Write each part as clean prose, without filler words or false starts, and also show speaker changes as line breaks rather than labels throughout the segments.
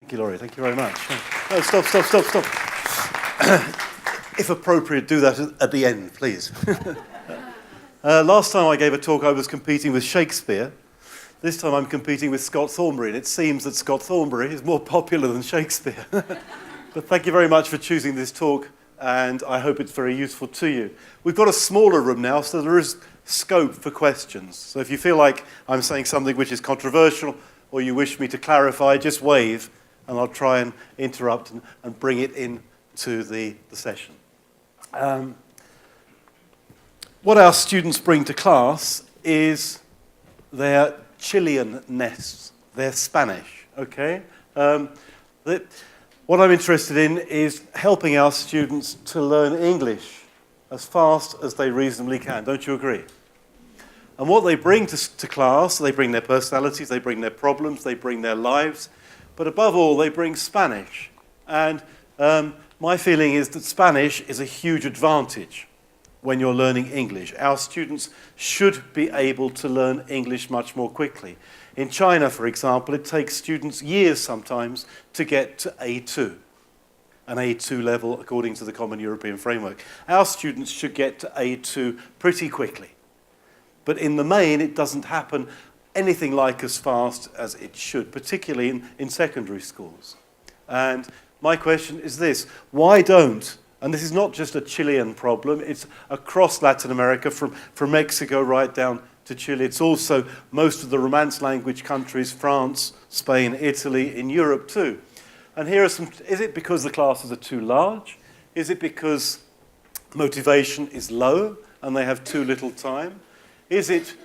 Thank you, Laurie. Thank you very much. No, stop. If appropriate, do that at the end, please. Last time I gave a talk, I was competing with Shakespeare. This time I'm competing with Scott Thornbury, and it seems that Scott Thornbury is more popular than Shakespeare. But thank you very much for choosing this talk, and I hope it's very useful to you. We've got a smaller room now, so there is scope for questions. So if you feel like I'm saying something which is controversial, or you wish me to clarify, just wave, and I'll try and interrupt and bring it into the session. What our students bring to class is their Chilean nests, their Spanish, okay? What I'm interested in is helping our students to learn English as fast as they reasonably can. Don't you agree? And what they bring to class, they bring their personalities, they bring their problems, they bring their lives, but above all, they bring Spanish. And my feeling is that Spanish is a huge advantage when you're learning English. Our students should be able to learn English much more quickly. In China, for example, it takes students years sometimes to get to A2, an A2 level according to the Common European Framework. Our students should get to A2 pretty quickly. But in the main, it doesn't happen anything like as fast as it should, particularly in secondary schools. And my question is this: why don't, and this is not just a Chilean problem, it's across Latin America, from Mexico right down to Chile. It's also most of the Romance language countries, France, Spain, Italy, in Europe too. And here are some, is it because the classes are too large? Is it because motivation is low and they have too little time? Is it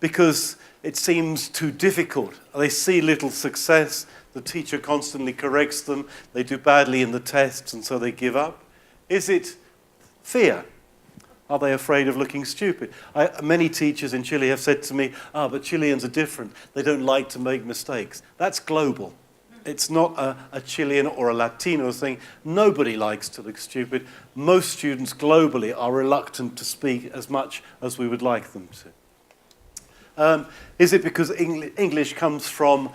because it seems too difficult? They see little success, the teacher constantly corrects them, they do badly in the tests and so they give up? Is it fear? Are they afraid of looking stupid? Many teachers in Chile have said to me, but Chileans are different. They don't like to make mistakes. That's global. It's not a Chilean or a Latino thing. Nobody likes to look stupid. Most students globally are reluctant to speak as much as we would like them to. Is it because English comes from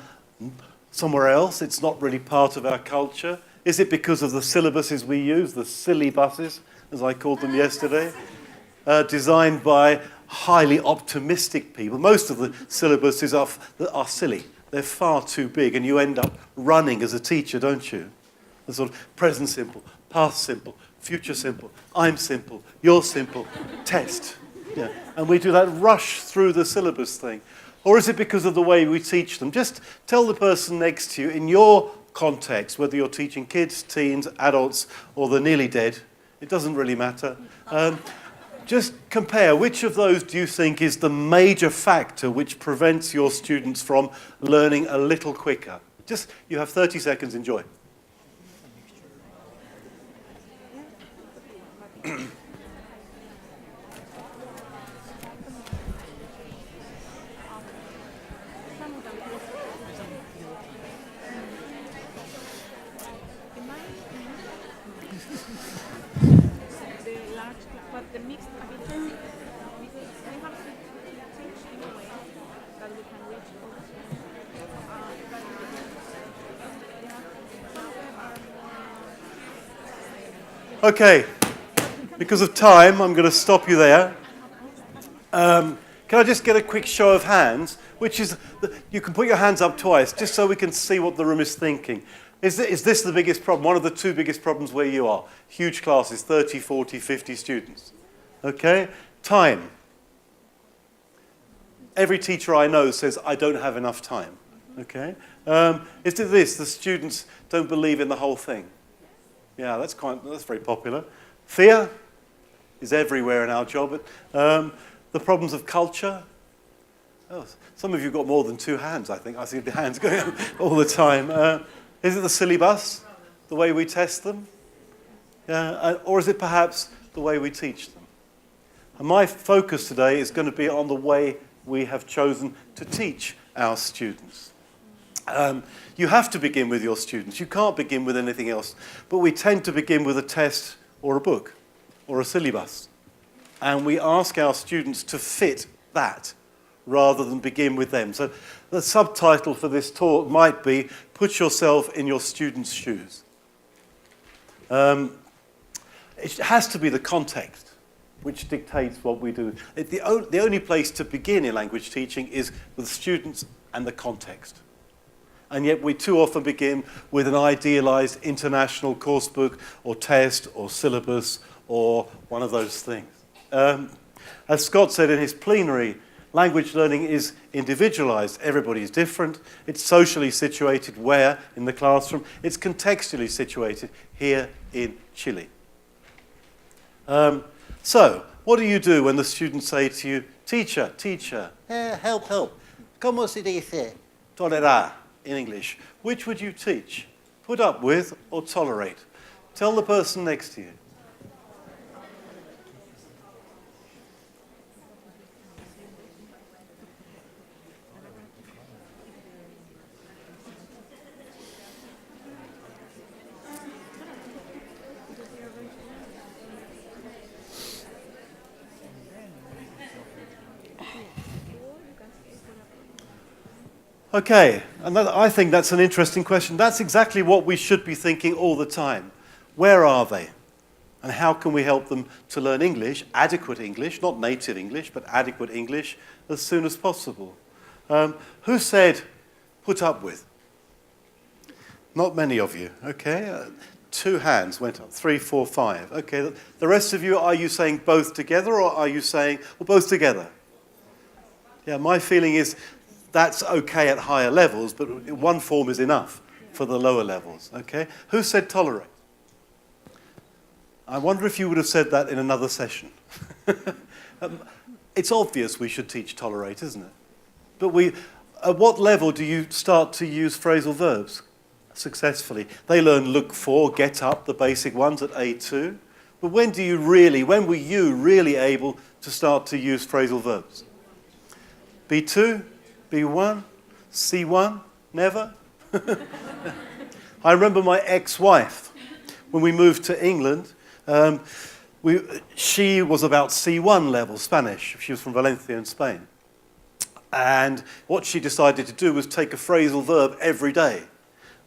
somewhere else? It's not really part of our culture. Is it because of the syllabuses we use, the silly buses, as I called them yesterday, designed by highly optimistic people? Most of the syllabuses are silly. They're far too big, and you end up running as a teacher, don't you? The sort of present simple, past simple, future simple, I'm simple, you're simple, test. Yeah. And we do that rush through the syllabus thing. Or is it because of the way we teach them? Just tell the person next to you, in your context, whether you're teaching kids, teens, adults, or the nearly dead, it doesn't really matter. Just compare, which of those do you think is the major factor which prevents your students from learning a little quicker? Just, you have 30 seconds, enjoy. Okay, because of time, I'm going to stop you there. Can I just get a quick show of hands? Which is, you can put your hands up twice, just so we can see what the room is thinking. Is this the biggest problem? One of the two biggest problems where you are? Huge classes, 30, 40, 50 students. Okay, time. Every teacher I know says, I don't have enough time. Okay, is it this, the students don't believe in the whole thing? Yeah, that's very popular. Fear is everywhere in our job. The problems of culture. Oh, some of you got more than two hands, I think. I see the hands going up all the time. Is it the silly bus, the way we test them? Or is it perhaps the way we teach them? And my focus today is going to be on the way we have chosen to teach our students. You have to begin with your students. You can't begin with anything else. But we tend to begin with a test or a book or a syllabus. And we ask our students to fit that rather than begin with them. So the subtitle for this talk might be, Put Yourself in Your Student's Shoes. It has to be the context which dictates what we do. The only place to begin in language teaching is with students and the context. And yet we too often begin with an idealized international course book or test or syllabus or one of those things. As Scott said in his plenary, language learning is individualized. Everybody is different. It's socially situated where in the classroom. It's contextually situated here in Chile. So, what do you do when the students say to you, teacher, help, ¿cómo se dice tolerar in English? Which would you teach? Put up with or tolerate? Tell the person next to you. Okay, and I think that's an interesting question. That's exactly what we should be thinking all the time. Where are they? And how can we help them to learn English, adequate English, not native English, but adequate English, as soon as possible? Who said, put up with? Not many of you, okay? 2 hands went up, 3, 4, 5. Okay, the rest of you, are you saying both together, or are you saying, well, both together? Yeah, my feeling is, that's okay at higher levels, but one form is enough for the lower levels, okay? Who said tolerate? I wonder if you would have said that in another session. It's obvious we should teach tolerate, isn't it? But at what level do you start to use phrasal verbs successfully? They learn look for, get up, the basic ones at A2. But when were you really able to start to use phrasal verbs? B2? B1, C1, never? I remember my ex-wife, when we moved to England, she was about C1 level Spanish. She was from Valencia in Spain. And what she decided to do was take a phrasal verb every day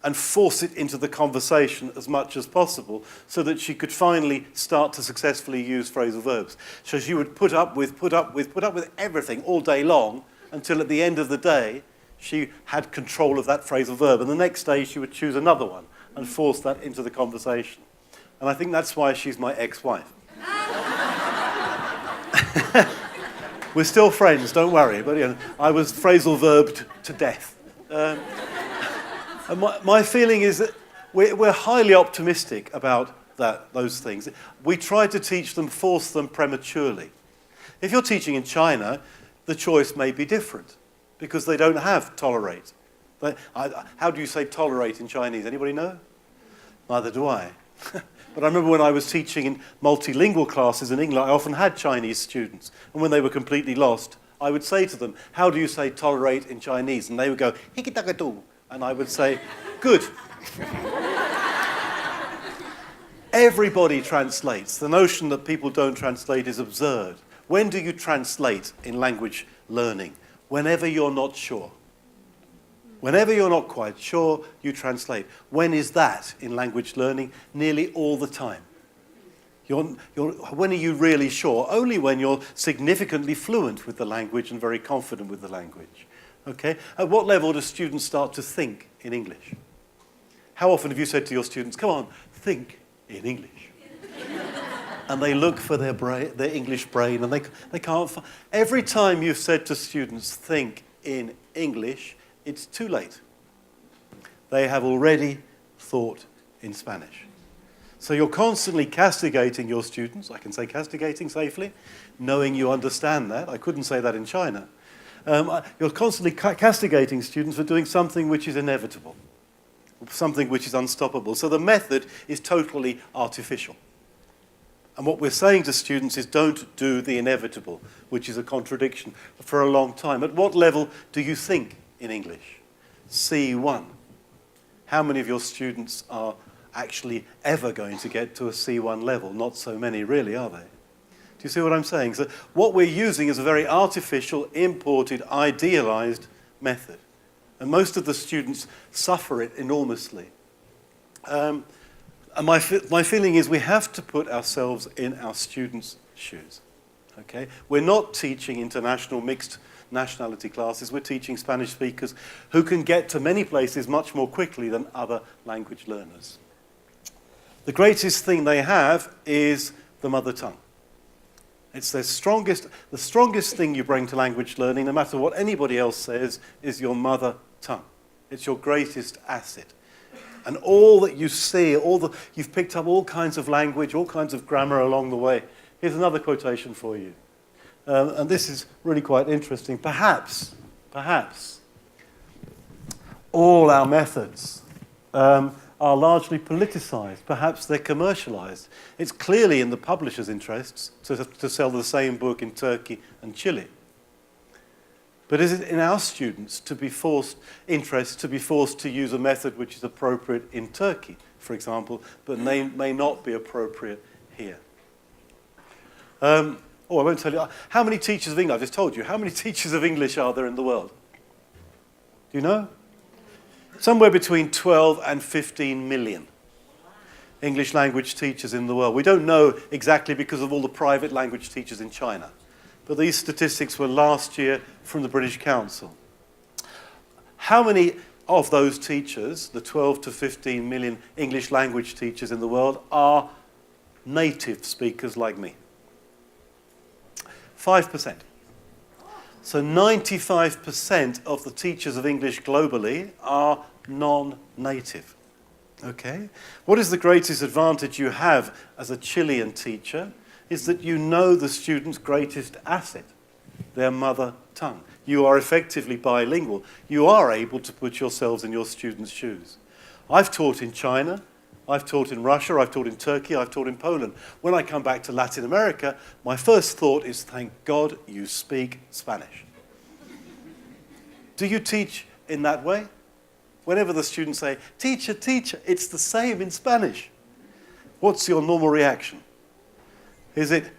and force it into the conversation as much as possible so that she could finally start to successfully use phrasal verbs. So she would put up with everything all day long, until at the end of the day, she had control of that phrasal verb. And the next day, she would choose another one and force that into the conversation. And I think that's why she's my ex-wife. We're still friends, don't worry. But I was phrasal verbed to death. And my feeling is that we're highly optimistic about those things. We try to teach them, force them prematurely. If you're teaching in China, the choice may be different because they don't have tolerate. How do you say tolerate in Chinese? Anybody know? Neither do I. But I remember when I was teaching in multilingual classes in England, I often had Chinese students. And when they were completely lost, I would say to them, how do you say tolerate in Chinese? And they would go, hikitagadu. And I would say, good. Everybody translates. The notion that people don't translate is absurd. When do you translate in language learning? Whenever you're not sure. Whenever you're not quite sure, you translate. When is that in language learning? Nearly all the time. When are you really sure? Only when you're significantly fluent with the language and very confident with the language. Okay? At what level do students start to think in English? How often have you said to your students, come on, think in English? And they look for their English brain, and they can't find. Every time you've said to students, think in English, it's too late. They have already thought in Spanish. So you're constantly castigating your students. I can say castigating safely, knowing you understand that. I couldn't say that in China. You're constantly castigating students for doing something which is inevitable, something which is unstoppable. So the method is totally artificial. And what we're saying to students is don't do the inevitable, which is a contradiction for a long time. At what level do you think in English? C1. How many of your students are actually ever going to get to a C1 level? Not so many, really, are they? you see what I'm saying? So what we're using is a very artificial, imported, idealized method. And most of the students suffer it enormously. And my feeling is we have to put ourselves in our students' shoes. Okay? We're not teaching international mixed nationality classes. We're teaching Spanish speakers who can get to many places much more quickly than other language learners. The greatest thing they have is the mother tongue. It's the strongest thing you bring to language learning, no matter what anybody else says, is your mother tongue. It's your greatest asset. And all that you see, you've picked up all kinds of language, all kinds of grammar along the way. Here's another quotation for you. And this is really quite interesting. Perhaps, all our methods are largely politicized. Perhaps they're commercialized. It's clearly in the publisher's interests to sell the same book in Turkey and Chile. But is it in our students to be forced to use a method which is appropriate in Turkey, for example, but may not be appropriate here? I won't tell you. How many teachers of English? I just told you. How many teachers of English are there in the world? Do you know? Somewhere between 12 and 15 million English language teachers in the world. We don't know exactly because of all the private language teachers in China. But these statistics were last year from the British Council. How many of those teachers, the 12 to 15 million English language teachers in the world, are native speakers like me? 5%. So 95% of the teachers of English globally are non-native. Okay? What is the greatest advantage you have as a Chilean teacher is that you know the student's greatest asset, their mother tongue. You are effectively bilingual. You are able to put yourselves in your students' shoes. I've taught in China, I've taught in Russia, I've taught in Turkey, I've taught in Poland. When I come back to Latin America, my first thought is, thank God you speak Spanish. Do you teach in that way? Whenever the students say, teacher, teacher, it's the same in Spanish. What's your normal reaction? Is it,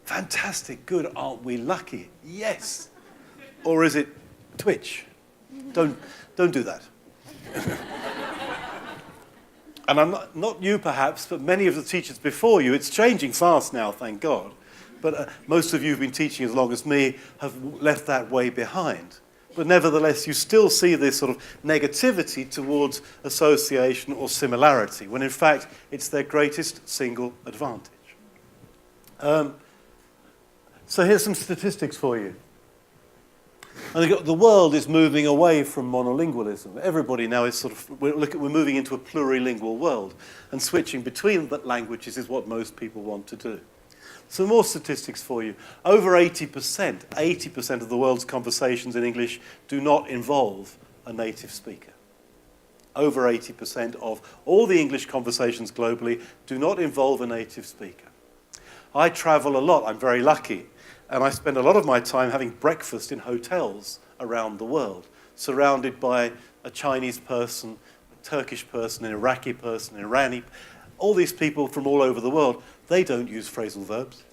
fantastic, good, aren't we lucky? Yes. Or is it, twitch? Don't do that. And I'm not you perhaps, but many of the teachers before you, it's changing fast now, thank God. But most of you who've been teaching as long as me have left that way behind. But nevertheless, you still see this sort of negativity towards association or similarity, when in fact it's their greatest single advantage. So here's some statistics for you. And the world is moving away from monolingualism. Everybody now is we're moving into a plurilingual world, and switching between the languages is what most people want to do. Some more statistics for you. Over 80% of the world's conversations in English do not involve a native speaker. Over 80% of all the English conversations globally do not involve a native speaker. I travel a lot, I'm very lucky, and I spend a lot of my time having breakfast in hotels around the world, surrounded by a Chinese person, a Turkish person, an Iraqi person, an Iranian, all these people from all over the world. They don't use phrasal verbs.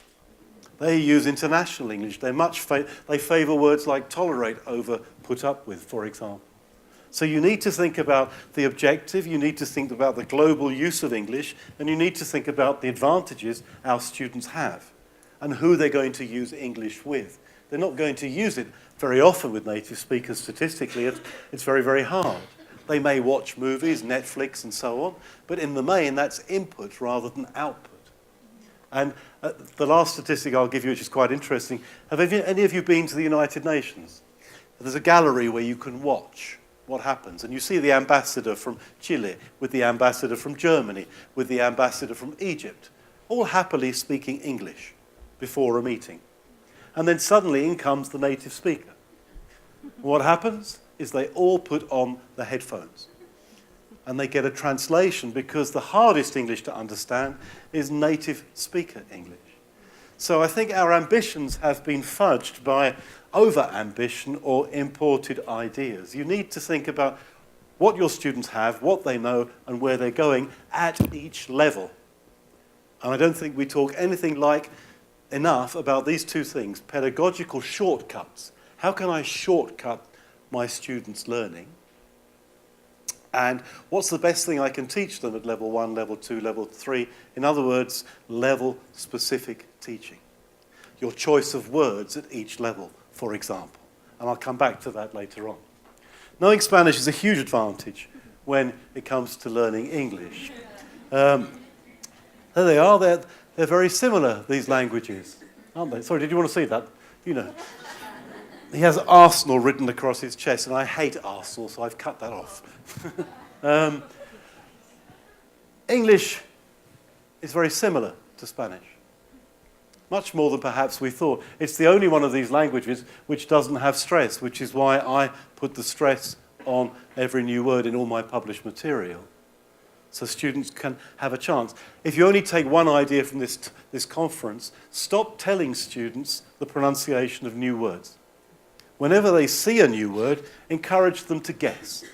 They use international English. They favor words like tolerate over put up with, for example. So you need to think about the objective, you need to think about the global use of English, and you need to think about the advantages our students have and who they're going to use English with. They're not going to use it very often with native speakers statistically. It's very, very hard. They may watch movies, Netflix, and so on, but in the main, that's input rather than output. And the last statistic I'll give you, which is quite interesting, have any of you been to the United Nations? There's a gallery where you can watch what happens, and you see the ambassador from Chile, with the ambassador from Germany, with the ambassador from Egypt, all happily speaking English before a meeting. And then suddenly in comes the native speaker. What happens is they all put on the headphones and they get a translation, because the hardest English to understand is native speaker English. So I think our ambitions have been fudged by over-ambition or imported ideas. You need to think about what your students have, what they know, and where they're going at each level. And I don't think we talk anything like enough about these two things, pedagogical shortcuts. How can I shortcut my students' learning? And what's the best thing I can teach them at level 1, level 2, level 3? In other words, level-specific teaching. Your choice of words at each level, for example. And I'll come back to that later on. Knowing Spanish is a huge advantage when it comes to learning English. There they are. They're very similar, these languages, aren't they? Sorry, did you want to see that? You know. He has Arsenal written across his chest, and I hate Arsenal, so I've cut that off. English is very similar to Spanish. Much more than perhaps we thought. It's the only one of these languages which doesn't have stress, which is why I put the stress on every new word in all my published material, so students can have a chance. If you only take one idea from this conference, stop telling students the pronunciation of new words. Whenever they see a new word, encourage them to guess.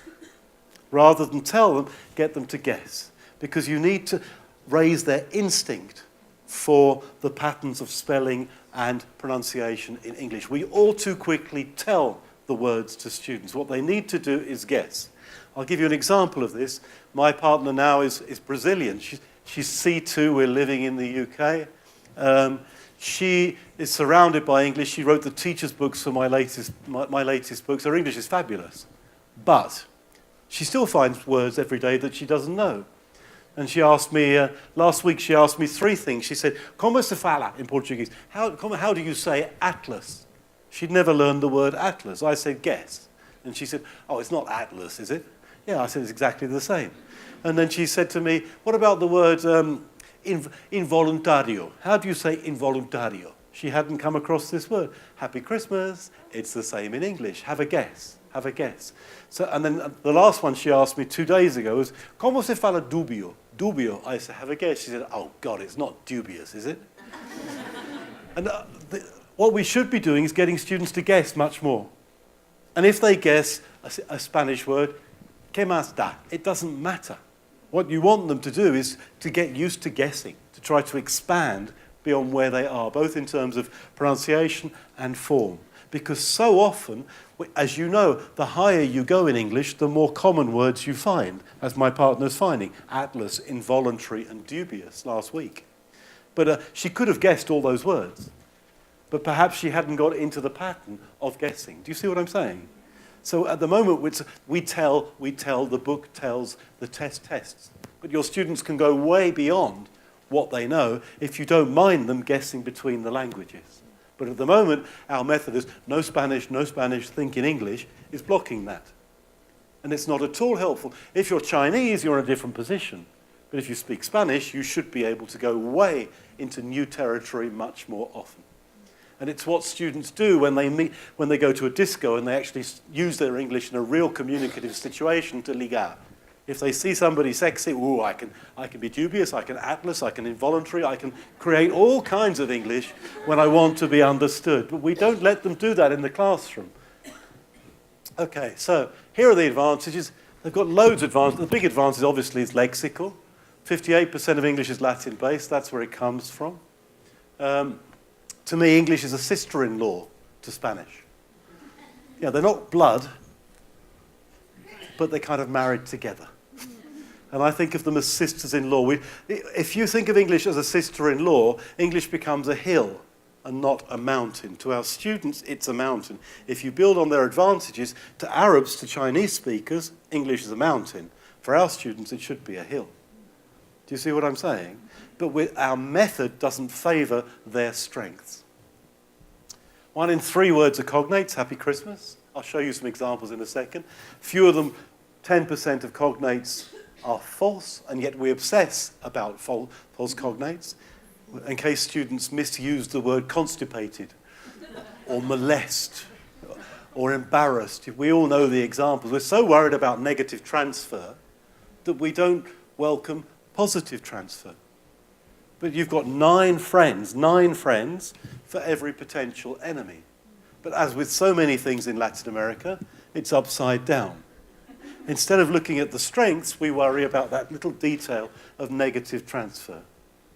Rather than tell them, get them to guess. Because you need to raise their instinct for the patterns of spelling and pronunciation in English. We all too quickly tell the words to students. What they need to do is guess. I'll give you an example of this. My partner now is Brazilian. She's C2. We're living in the UK. She is surrounded by English. She wrote the teacher's books for my latest books. Her English is fabulous. But she still finds words every day that she doesn't know. And she asked me, last week she asked me 3 things. She said, como se fala in Portuguese? How do you say atlas? She'd never learned the word atlas. I said, guess. And she said, oh, it's not atlas, is it? Yeah, I said, it's exactly the same. And then she said to me, what about the word involuntario? How do you say involuntario? She hadn't come across this word. Happy Christmas. It's the same in English. Have a guess. Have a guess. So, and then the last one she asked me 2 days ago was, como se fala dubio? Dubio. I said, have a guess. She said, oh, God, it's not dubious, is it? And what we should be doing is getting students to guess much more. And if they guess a Spanish word, ¿qué más da? It doesn't matter. What you want them to do is to get used to guessing, to try to expand beyond where they are, both in terms of pronunciation and form. Because so often, as you know, the higher you go in English, the more common words you find, as my partner's finding. Atlas, involuntary, and dubious last week. But she could have guessed all those words. But perhaps she hadn't got into the pattern of guessing. Do you see what I'm saying? So at the moment, we tell, the book tells, the test tests. But your students can go way beyond what they know if you don't mind them guessing between the languages. But at the moment, our method is no Spanish, think in English, is blocking that. And it's not at all helpful. If you're Chinese, you're in a different position. But if you speak Spanish, you should be able to go way into new territory much more often. And it's what students do when they go to a disco and they actually use their English in a real communicative situation to ligar. If they see somebody sexy, ooh, I can be dubious, I can atlas, I can involuntary, I can create all kinds of English when I want to be understood. But we don't let them do that in the classroom. Okay, so here are the advantages. They've got loads of advantages. The big advantage, obviously, is lexical. 58% of English is Latin-based. That's where it comes from. To me, English is a sister-in-law to Spanish. Yeah, they're not blood, but they're kind of married together. And I think of them as sisters-in-law. If you think of English as a sister-in-law, English becomes a hill and not a mountain. To our students, it's a mountain. If you build on their advantages, to Arabs, to Chinese speakers, English is a mountain. For our students, it should be a hill. Do you see what I'm saying? But our method doesn't favour their strengths. 1 in 3 words are cognates. Happy Christmas. I'll show you some examples in a second. Few of them, 10% of cognates are false, and yet we obsess about false cognates, in case students misuse the word constipated, or molest, or embarrassed. We all know the examples. We're so worried about negative transfer that we don't welcome positive transfer. But you've got 9 friends for every potential enemy. But as with so many things in Latin America, it's upside down. Instead of looking at the strengths, we worry about that little detail of negative transfer.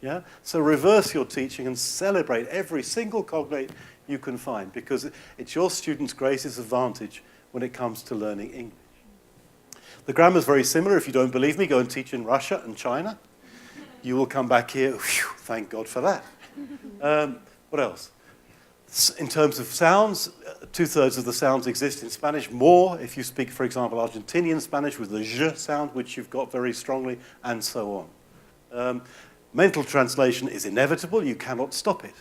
Yeah? So reverse your teaching and celebrate every single cognate you can find, because it's your students' greatest advantage when it comes to learning English. The grammar is very similar. If you don't believe me, go and teach in Russia and China. You will come back here. Whew, thank God for that. What else? In terms of sounds, 2/3 of the sounds exist in Spanish. More if you speak, for example, Argentinian Spanish with the j sound, which you've got very strongly, and so on. Mental translation is inevitable. You cannot stop it.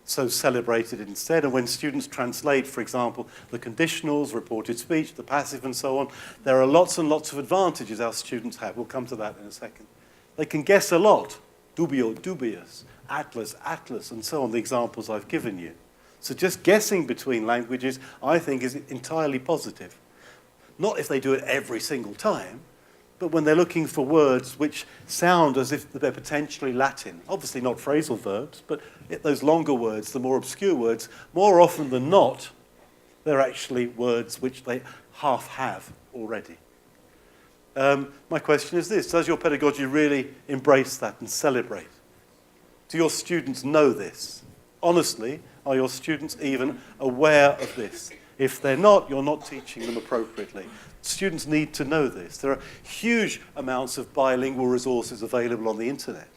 So celebrate it instead. And when students translate, for example, the conditionals, reported speech, the passive, and so on, there are lots and lots of advantages our students have. We'll come to that in a second. They can guess a lot. Dubio, dubious, atlas, atlas, and so on, the examples I've given you. So just guessing between languages, I think, is entirely positive. Not if they do it every single time, but when they're looking for words which sound as if they're potentially Latin. Obviously not phrasal verbs, but those longer words, the more obscure words, more often than not, they're actually words which they half have already. My question is this: does your pedagogy really embrace that and celebrate? Do your students know this? Honestly, are your students even aware of this? If they're not, you're not teaching them appropriately. Students need to know this. There are huge amounts of bilingual resources available on the internet.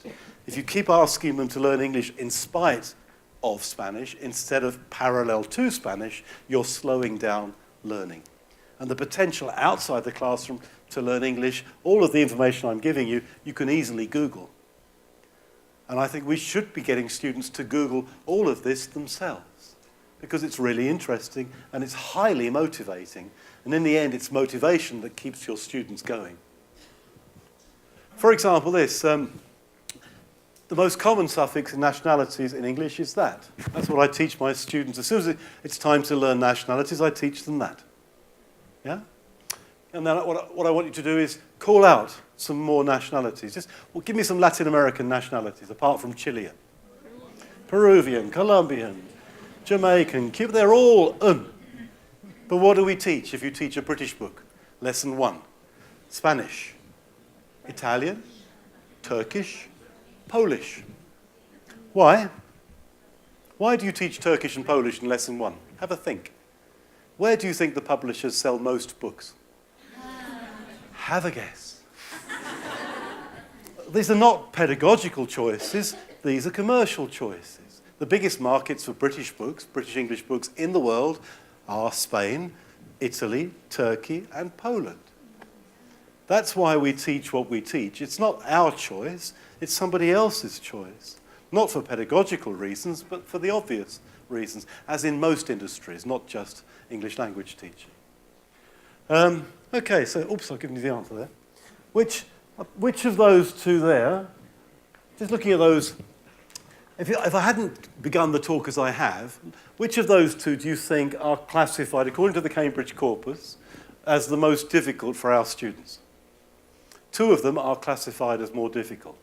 If you keep asking them to learn English in spite of Spanish instead of parallel to Spanish, you're slowing down learning. And the potential outside the classroom to learn English, all of the information I'm giving you, you can easily Google. And I think we should be getting students to Google all of this themselves, because it's really interesting and it's highly motivating. And in the end, it's motivation that keeps your students going. For example, this. The most common suffix in nationalities in English is that. That's what I teach my students. As soon as it's time to learn nationalities, I teach them that. Yeah? And then what I want you to do is call out some more nationalities. Just, well, give me some Latin American nationalities, apart from Chilean. Peruvian, Colombian, Jamaican, Cuban, they're all un. But what do we teach if you teach a British book? Lesson 1. Spanish, Italian, Turkish, Polish. Why? Why do you teach Turkish and Polish in lesson 1? Have a think. Where do you think the publishers sell most books? Have a guess. These are not pedagogical choices, these are commercial choices. The biggest markets for British books, British English books in the world are Spain, Italy, Turkey, and Poland. That's why we teach what we teach. It's not our choice, it's somebody else's choice. Not for pedagogical reasons, but for the obvious reasons, as in most industries, not just English language teaching. Okay, so, oops, I've given you the answer there. Which of those two there, just looking at those, if I hadn't begun the talk as I have, which of those two do you think are classified, according to the Cambridge corpus, as the most difficult for our students? 2 of them are classified as more difficult.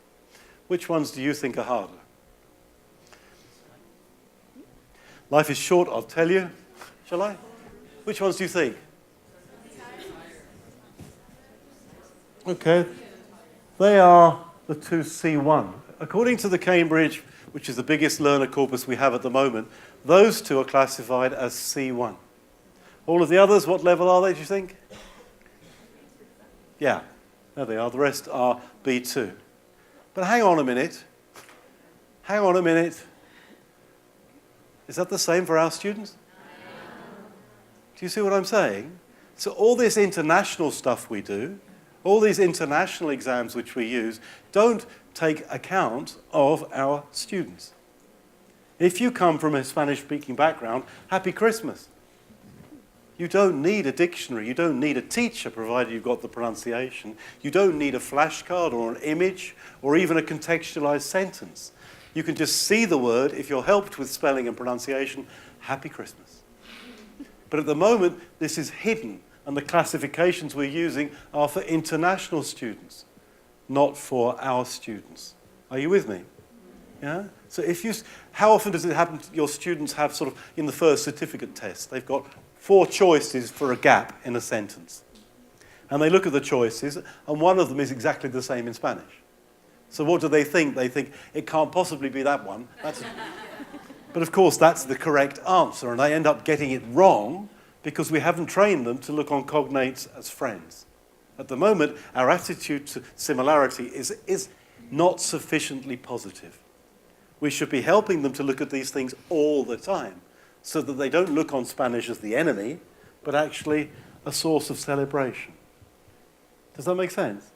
Which ones do you think are harder? Life is short, I'll tell you. Shall I? Which ones do you think? Okay. They are the 2 C1. According to the Cambridge, which is the biggest learner corpus we have at the moment, those 2 are classified as C1. All of the others, what level are they, do you think? Yeah, there they are. The rest are B2. But hang on a minute. Hang on a minute. Is that the same for our students? Do you see what I'm saying? So all this international stuff we do, all these international exams which we use, don't take account of our students. If you come from a Spanish-speaking background, happy Christmas. You don't need a dictionary. You don't need a teacher, provided you've got the pronunciation. You don't need a flashcard or an image or even a contextualized sentence. You can just see the word. If you're helped with spelling and pronunciation, happy Christmas. But at the moment, this is hidden, and the classifications we're using are for international students, not for our students. Are you with me? Yeah? So how often does it happen your students have sort of, in the first certificate test, they've got 4 choices for a gap in a sentence. And they look at the choices, and one of them is exactly the same in Spanish. So what do they think? They think it can't possibly be that one. But of course, that's the correct answer, and they end up getting it wrong because we haven't trained them to look on cognates as friends. At the moment, our attitude to similarity is not sufficiently positive. We should be helping them to look at these things all the time so that they don't look on Spanish as the enemy, but actually a source of celebration. Does that make sense?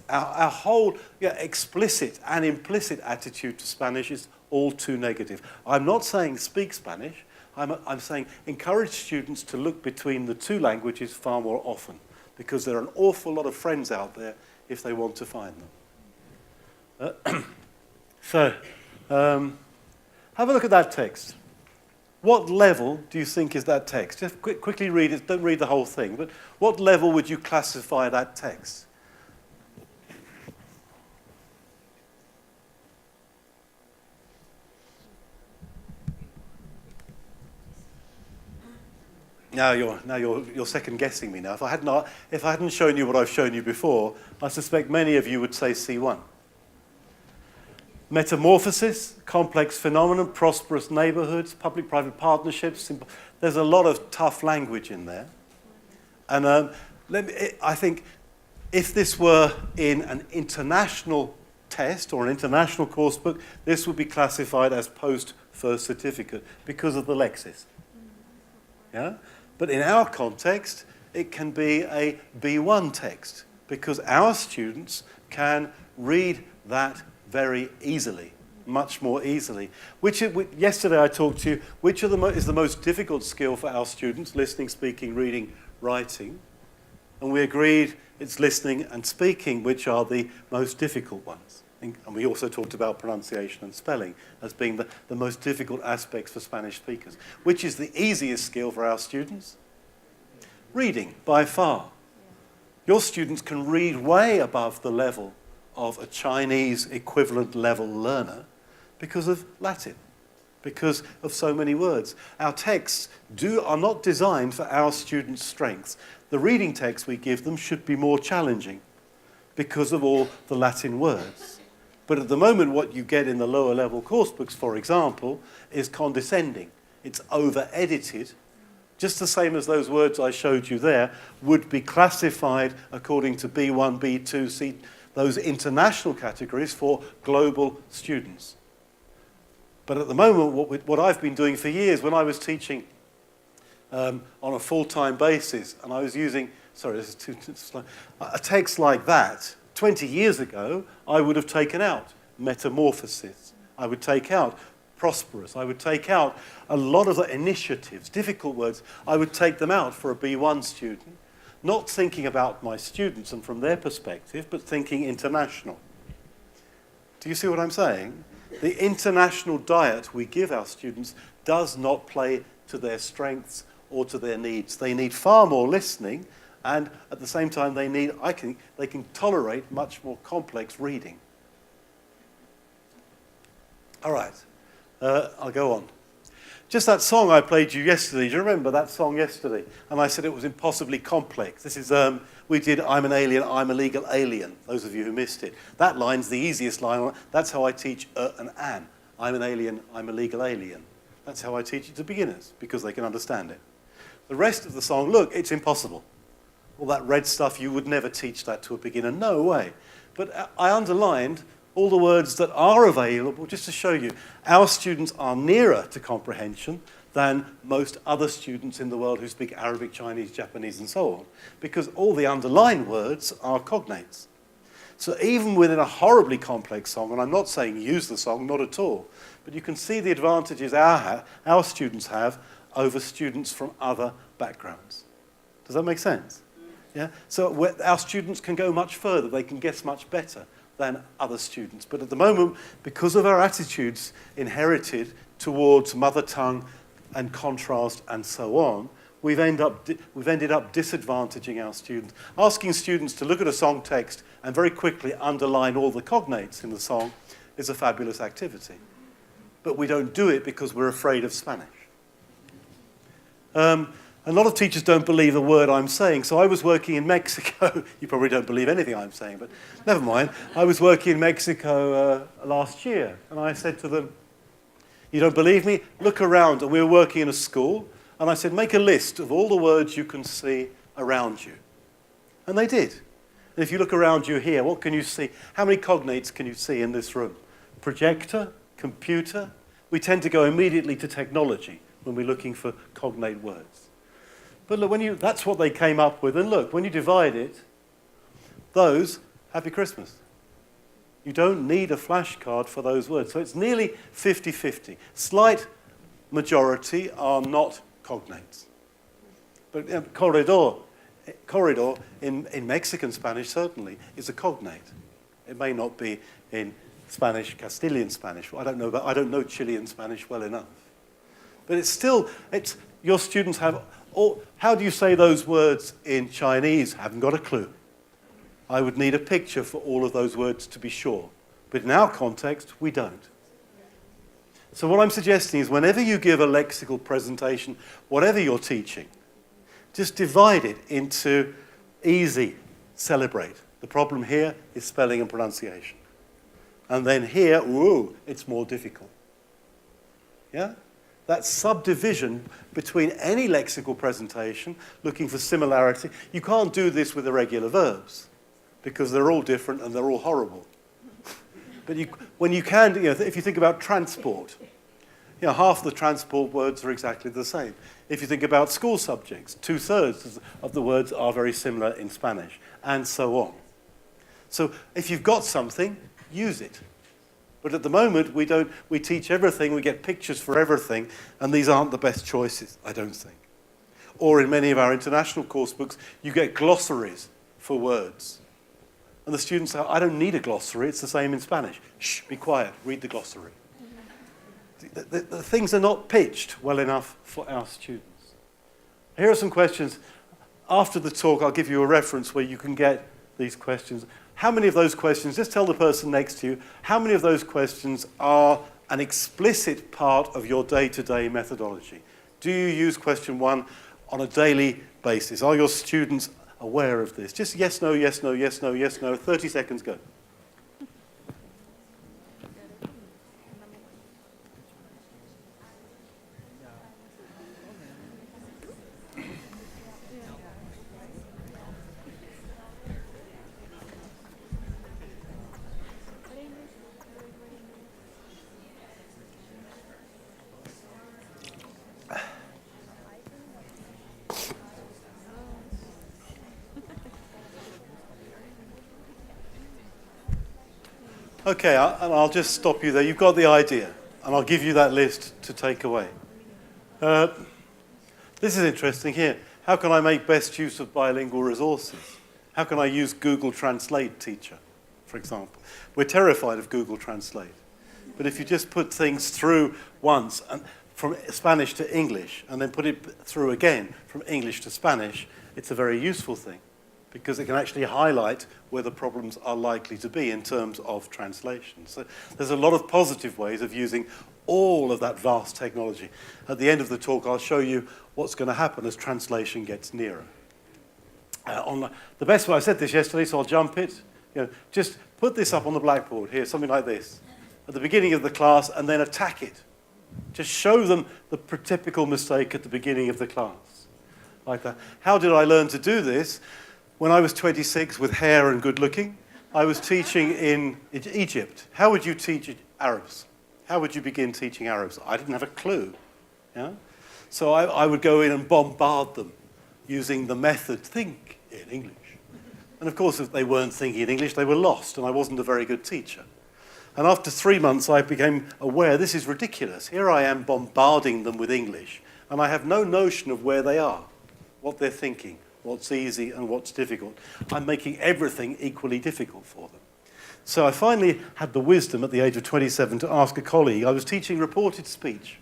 Our whole explicit and implicit attitude to Spanish is all too negative. I'm not saying speak Spanish. I'm saying encourage students to look between the two languages far more often, because there are an awful lot of friends out there if they want to find them. Have a look at that text. What level do you think is that text? Just quickly read it. Don't read the whole thing. But what level would you classify that text? Now you're second guessing me now. If I hadn't shown you what I've shown you before, I suspect many of you would say C1. Metamorphosis, complex phenomenon, prosperous neighborhoods, public-private partnerships. There's a lot of tough language in there. And I think if this were in an international test or an international course book, this would be classified as post-first certificate because of the lexis. Yeah? But in our context, it can be a B1 text because our students can read that very easily, much more easily. Yesterday I talked to you, which is the most difficult skill for our students, listening, speaking, reading, writing. And we agreed it's listening and speaking which are the most difficult ones. And we also talked about pronunciation and spelling as being the most difficult aspects for Spanish speakers. Which is the easiest skill for our students? Reading, by far. Your students can read way above the level of a Chinese equivalent level learner because of Latin, because of so many words. Our texts are not designed for our students' strengths. The reading text we give them should be more challenging because of all the Latin words. But at the moment, what you get in the lower level course books, for example, is condescending. It's over-edited, just the same as those words I showed you there would be classified according to B1, B2, C, those international categories for global students. But at the moment, what I've been doing for years, when I was teaching on a full-time basis, and I was using, sorry, this is too slow, a text like that, 20 years ago, I would have taken out metamorphosis. I would take out prosperous. I would take out a lot of the initiatives, difficult words. I would take them out for a B1 student, not thinking about my students and from their perspective, but thinking international. Do you see what I'm saying? The international diet we give our students does not play to their strengths or to their needs. They need far more listening, and at the same time they can tolerate much more complex reading. All right, I'll go on. Just that song I played you yesterday, do you remember that song yesterday? And I said it was impossibly complex. This is, we did I'm an alien, I'm a legal alien, those of you who missed it. That line's the easiest line. That's how I teach and an. I'm an alien, I'm a legal alien. That's how I teach it to beginners, because they can understand it. The rest of the song, look, it's impossible. All that red stuff, you would never teach that to a beginner, no way. But I underlined all the words that are available just to show you our students are nearer to comprehension than most other students in the world who speak Arabic, Chinese, Japanese, and so on, because all the underlined words are cognates. So even within a horribly complex song, and I'm not saying use the song, not at all, but you can see the advantages our students have over students from other backgrounds. Does that make sense? Yeah? So our students can go much further, they can guess much better than other students. But at the moment, because of our attitudes inherited towards mother tongue and contrast and so on, we've ended up disadvantaging our students. Asking students to look at a song text and very quickly underline all the cognates in the song is a fabulous activity. But we don't do it because we're afraid of Spanish. A lot of teachers don't believe a word I'm saying. So I was working in Mexico. You probably don't believe anything I'm saying, but never mind. I was working in Mexico last year, and I said to them, you don't believe me? Look around. And we were working in a school, and I said, make a list of all the words you can see around you. And they did. And if you look around you here, what can you see? How many cognates can you see in this room? Projector, computer. We tend to go immediately to technology when we're looking for cognate words. But look, that's what they came up with. And look, when you divide it, those, Happy Christmas. You don't need a flashcard for those words. So it's nearly 50-50. Slight majority are not cognates. But corredor in Mexican Spanish certainly is a cognate. It may not be in Spanish, Castilian Spanish. I don't know Chilean Spanish well enough. But your students have, how do you say those words in Chinese? Haven't got a clue. I would need a picture for all of those words to be sure. But in our context, we don't. So what I'm suggesting is whenever you give a lexical presentation, whatever you're teaching, just divide it into easy, celebrate. The problem here is spelling and pronunciation. And then here, it's more difficult. Yeah? That subdivision between any lexical presentation, looking for similarity. You can't do this with irregular verbs because they're all different and they're all horrible. But when you can, if you think about transport, half the transport words are exactly the same. If you think about school subjects, 2/3 of the words are very similar in Spanish, and so on. So if you've got something, use it. But at the moment, we teach everything, we get pictures for everything, and these aren't the best choices, I don't think. Or in many of our international course books, you get glossaries for words. And the students say, I don't need a glossary, it's the same in Spanish. Shh, be quiet, read the glossary. The things are not pitched well enough for our students. Here are some questions. After the talk, I'll give you a reference where you can get these questions. How many of those questions, just tell the person next to you, how many of those questions are an explicit part of your day-to-day methodology? Do you use question 1 on a daily basis? Are your students aware of this? Just yes, no, yes, no, yes, no, yes, no. 30 seconds, go. Okay, and I'll just stop you there. You've got the idea, and I'll give you that list to take away. This is interesting here. How can I make best use of bilingual resources? How can I use Google Translate Teacher, for example? We're terrified of Google Translate. But if you just put things through once, and from Spanish to English, and then put it through again from English to Spanish, it's a very useful thing, because it can actually highlight where the problems are likely to be in terms of translation. So there's a lot of positive ways of using all of that vast technology. At the end of the talk, I'll show you what's going to happen as translation gets nearer. The best way, I said this yesterday, so I'll jump it. Just put this up on the blackboard here, something like this, at the beginning of the class, and then attack it. Just show them the typical mistake at the beginning of the class, like that. How did I learn to do this? When I was 26 with hair and good looking, I was teaching in Egypt. How would you teach Arabs? How would you begin teaching Arabs? I didn't have a clue. Yeah? So I would go in and bombard them using the method, think in English. And of course, if they weren't thinking in English, they were lost, and I wasn't a very good teacher. And after 3 months, I became aware, this is ridiculous. Here I am bombarding them with English, and I have no notion of where they are, what they're thinking, what's easy and what's difficult. I'm making everything equally difficult for them. So I finally had the wisdom at the age of 27 to ask a colleague. I was teaching reported speech.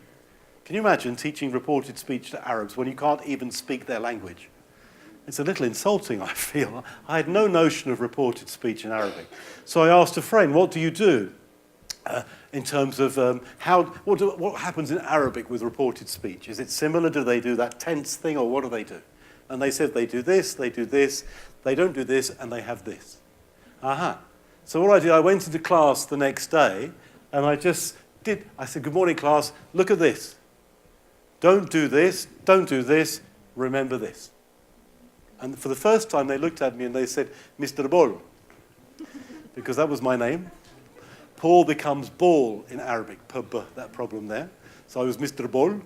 Can you imagine teaching reported speech to Arabs when you can't even speak their language? It's a little insulting, I feel. I had no notion of reported speech in Arabic. So I asked a friend, what do you do? in terms of what happens in Arabic with reported speech. Is it similar? Do they do that tense thing, or what do they do? And they said they do this, they don't do this, and they have this. Aha. So what I did, I went into class the next day, and I said, good morning, class, look at this. Don't do this, remember this. And for the first time, they looked at me and they said, Mr. Ball, because that was my name. Paul becomes ball in Arabic, that problem there. So I was Mr. Ball.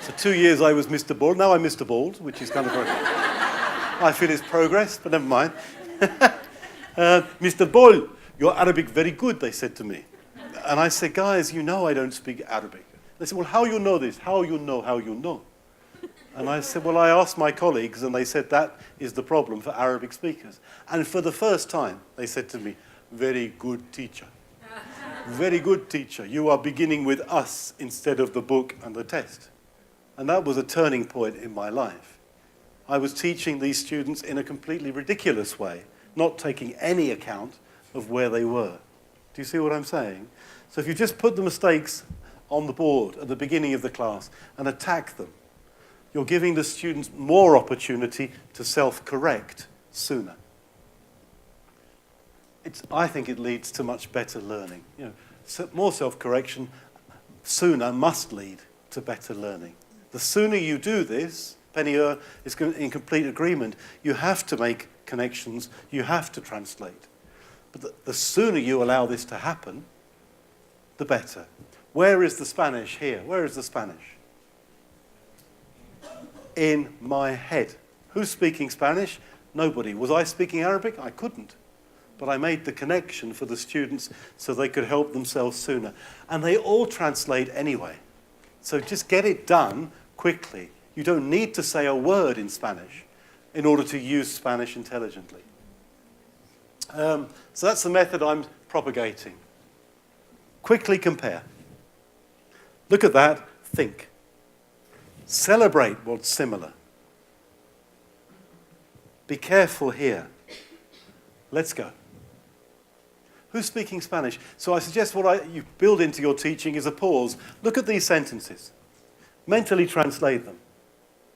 For 2 years I was Mr. Ball. Now I'm Mr. Bald, which is kind of I feel it's progress, but never mind. Mr. Ball, your Arabic very good, they said to me. And I said, guys, you know I don't speak Arabic. They said, well, how you know this? How you know? And I said, well, I asked my colleagues, and they said that is the problem for Arabic speakers. And for the first time, they said to me, very good teacher. Very good teacher. You are beginning with us instead of the book and the test. And that was a turning point in my life. I was teaching these students in a completely ridiculous way, not taking any account of where they were. Do you see what I'm saying? So if you just put the mistakes on the board at the beginning of the class and attack them, you're giving the students more opportunity to self-correct sooner. I think it leads to much better learning. More self-correction sooner must lead to better learning. The sooner you do this, Penny is in complete agreement, you have to make connections, you have to translate. But the sooner you allow this to happen, the better. Where is the Spanish here? Where is the Spanish? In my head. Who's speaking Spanish? Nobody. Was I speaking Arabic? I couldn't. But I made the connection for the students so they could help themselves sooner. And they all translate anyway. So just get it done quickly. You don't need to say a word in Spanish in order to use Spanish intelligently. So that's the method I'm propagating. Quickly compare. Look at that, think. Celebrate what's similar. Be careful here. Let's go. Who's speaking Spanish? So I suggest what you build into your teaching is a pause. Look at these sentences. Mentally translate them.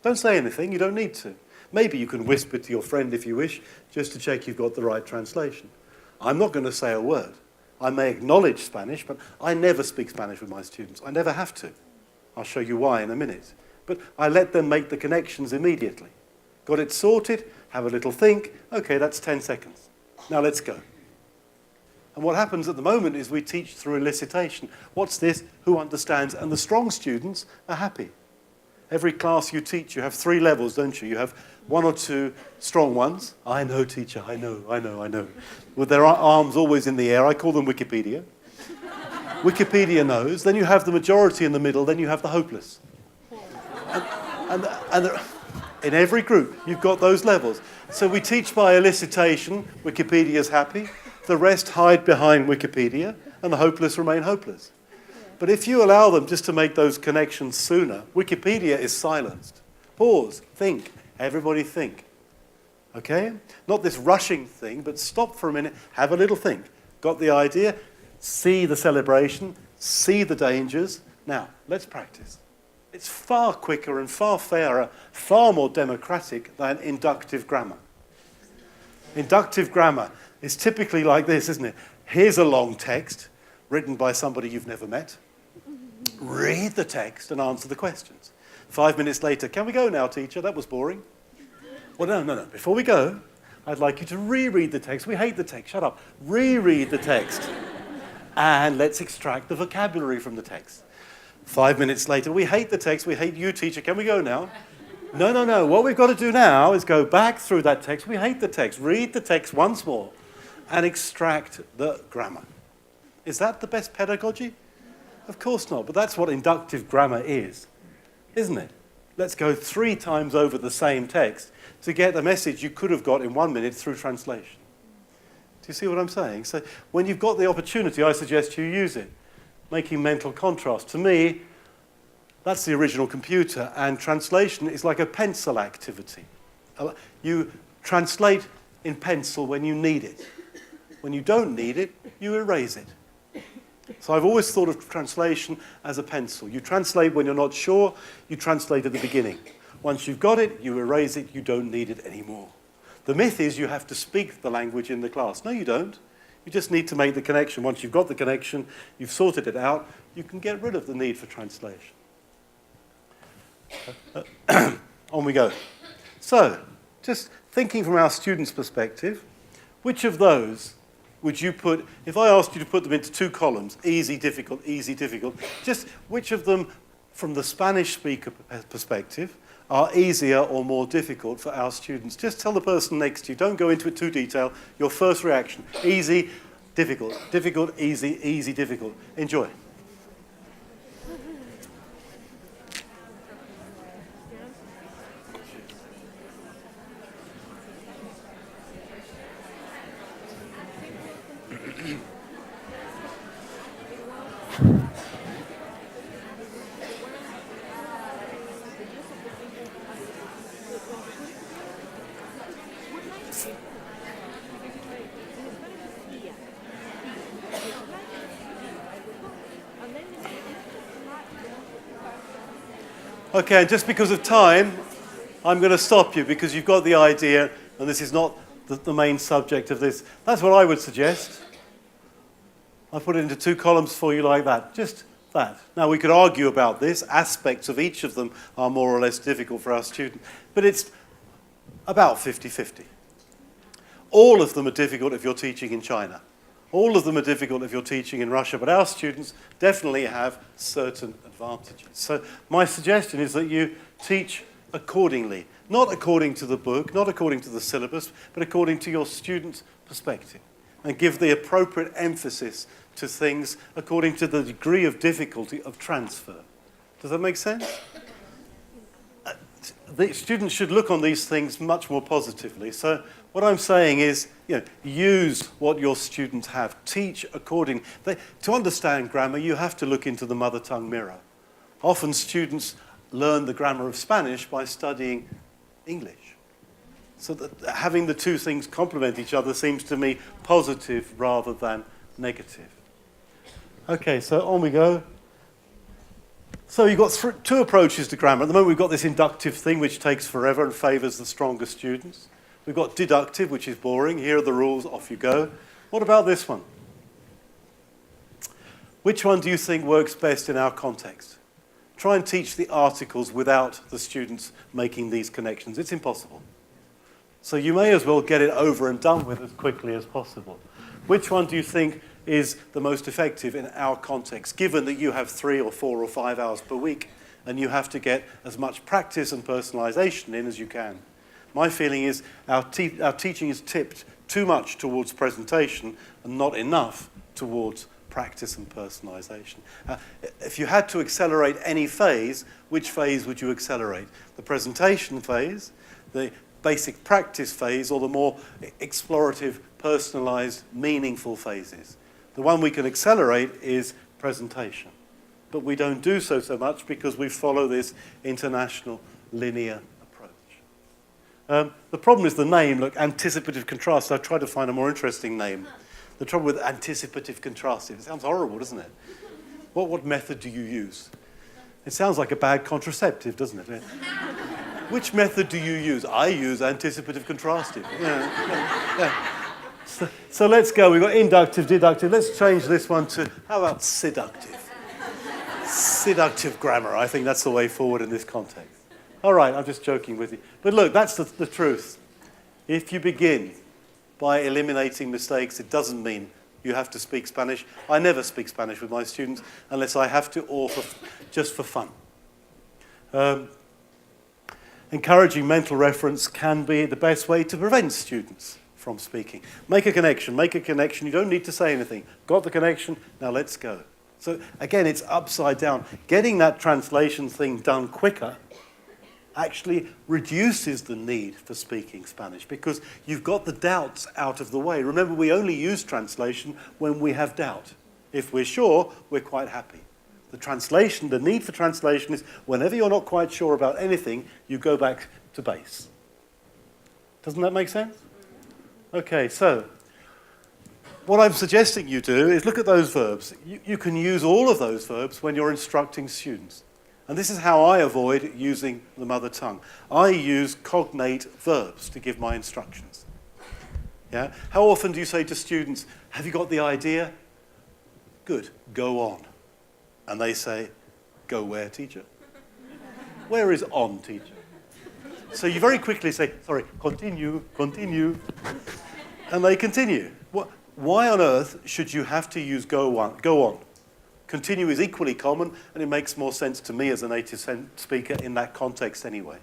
Don't say anything, you don't need to. Maybe you can whisper to your friend if you wish, just to check you've got the right translation. I'm not going to say a word. I may acknowledge Spanish, but I never speak Spanish with my students. I never have to. I'll show you why in a minute. But I let them make the connections immediately. Got it sorted? Have a little think. Okay, that's 10 seconds. Now let's go. And what happens at the moment is we teach through elicitation. What's this? Who understands? And the strong students are happy. Every class you teach, you have 3 levels, don't you? You have 1 or 2 strong ones. I know, teacher, I know. With their arms always in the air. I call them Wikipedia. Wikipedia knows. Then you have the majority in the middle. Then you have the hopeless. And in every group, you've got those levels. So we teach by elicitation. Wikipedia's happy. The rest hide behind Wikipedia, and the hopeless remain hopeless. But if you allow them just to make those connections sooner, Wikipedia is silenced. Pause, think, everybody think. Okay? Not this rushing thing, but stop for a minute, have a little think. Got the idea? See the celebration, see the dangers. Now, let's practice. It's far quicker and far fairer, far more democratic than inductive grammar. Inductive grammar is typically like this, isn't it? Here's a long text written by somebody you've never met. Read the text and answer the questions. 5 minutes later, can we go now, teacher? That was boring. Well, no. Before we go, I'd like you to reread the text. We hate the text. Shut up. Reread the text. And let's extract the vocabulary from the text. 5 minutes later, we hate the text. We hate you, teacher. Can we go now? No. What we've got to do now is go back through that text. We hate the text. Read the text once more and extract the grammar. Is that the best pedagogy? Of course not, but that's what inductive grammar is, isn't it? Let's go 3 times over the same text to get the message you could have got in 1 minute through translation. Do you see what I'm saying? So when you've got the opportunity, I suggest you use it, making mental contrast. To me, that's the original computer, and translation is like a pencil activity. You translate in pencil when you need it. When you don't need it, you erase it. So I've always thought of translation as a pencil. You translate when you're not sure, you translate at the beginning. Once you've got it, you erase it, you don't need it anymore. The myth is you have to speak the language in the class. No, you don't. You just need to make the connection. Once you've got the connection, you've sorted it out, you can get rid of the need for translation. On we go. So, just thinking from our students' perspective, which of those would you put, if I asked you to put them into two columns, easy, difficult, just which of them, from the Spanish speaker perspective, are easier or more difficult for our students? Just tell the person next to you, don't go into it too detailed, your first reaction, easy, difficult, difficult, easy, easy, difficult. Enjoy. Okay, and just because of time, I'm going to stop you because you've got the idea, and this is not the main subject of this. That's what I would suggest. I put it into two columns for you like that, just that. Now, we could argue about this. Aspects of each of them are more or less difficult for our students, but it's about 50-50. All of them are difficult if you're teaching in China. All of them are difficult if you're teaching in Russia, but our students definitely have certain advantages. So my suggestion is that you teach accordingly, not according to the book, not according to the syllabus, but according to your student's perspective, and give the appropriate emphasis to things according to the degree of difficulty of transfer. Does that make sense? The students should look on these things much more positively. So what I'm saying is, use what your students have. Teach according. To understand grammar, you have to look into the mother tongue mirror. Often students learn the grammar of Spanish by studying English. So that having the two things complement each other seems to me positive rather than negative. Okay, so on we go. So you've got two approaches to grammar. At the moment, we've got this inductive thing, which takes forever and favours the stronger students. We've got deductive, which is boring. Here are the rules, off you go. What about this one? Which one do you think works best in our context? Try and teach the articles without the students making these connections. It's impossible. So you may as well get it over and done with as quickly as possible. Which one do you think is the most effective in our context, given that you have 3 or 4 or 5 hours per week and you have to get as much practice and personalisation in as you can? My feeling is our teaching is tipped too much towards presentation and not enough towards practice and personalisation. If you had to accelerate any phase, which phase would you accelerate? The presentation phase, the basic practice phase, or the more explorative, personalised, meaningful phases? The one we can accelerate is presentation. But we don't do so much because we follow this international linear approach. The problem is the name, look, anticipative contrast. I've tried to find a more interesting name. The trouble with anticipative contrastive, it sounds horrible, doesn't it? What method do you use? It sounds like a bad contraceptive, doesn't it? Which method do you use? I use anticipative contrastive. Yeah. So let's go. We've got inductive, deductive. Let's change this one to, how about seductive? Seductive grammar. I think that's the way forward in this context. All right, I'm just joking with you. But look, that's the truth. If you begin by eliminating mistakes, it doesn't mean you have to speak Spanish. I never speak Spanish with my students unless I have to or just for fun. Encouraging mental reference can be the best way to prevent students from speaking. Make a connection. You don't need to say anything. Got the connection, now let's go. So again, it's upside down. Getting that translation thing done quicker actually reduces the need for speaking Spanish because you've got the doubts out of the way. Remember, we only use translation when we have doubt. If we're sure, we're quite happy. The need for translation is whenever you're not quite sure about anything, you go back to base. Doesn't that make sense? Okay, so what I'm suggesting you do is look at those verbs. You can use all of those verbs when you're instructing students. And this is how I avoid using the mother tongue. I use cognate verbs to give my instructions. Yeah? How often do you say to students, have you got the idea? Good, go on. And they say, go where, teacher? Where is on, teacher? So you very quickly say, sorry, continue, continue. And they continue. Why on earth should you have to use go on? Go on. Continue is equally common, and it makes more sense to me as a native speaker in that context anyway.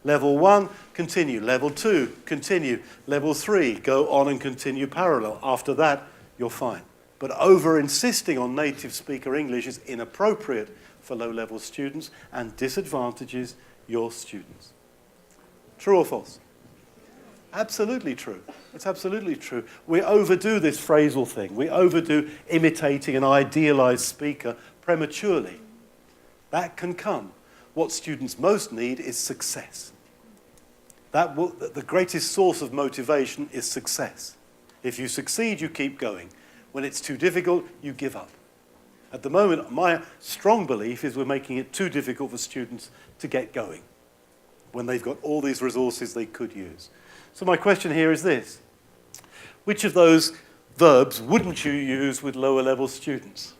Level 1, continue. Level 2, continue. Level 3, go on and continue parallel. After that, you're fine. But over-insisting on native speaker English is inappropriate for low-level students and disadvantages your students. True or false? Absolutely true. It's absolutely true. We overdo this phrasal thing. We overdo imitating an idealized speaker prematurely. That can come. What students most need is success. The greatest source of motivation is success. If you succeed, you keep going. When it's too difficult, you give up. At the moment, my strong belief is we're making it too difficult for students to get going when they've got all these resources they could use. So my question here is this. Which of those verbs wouldn't you use with lower level students?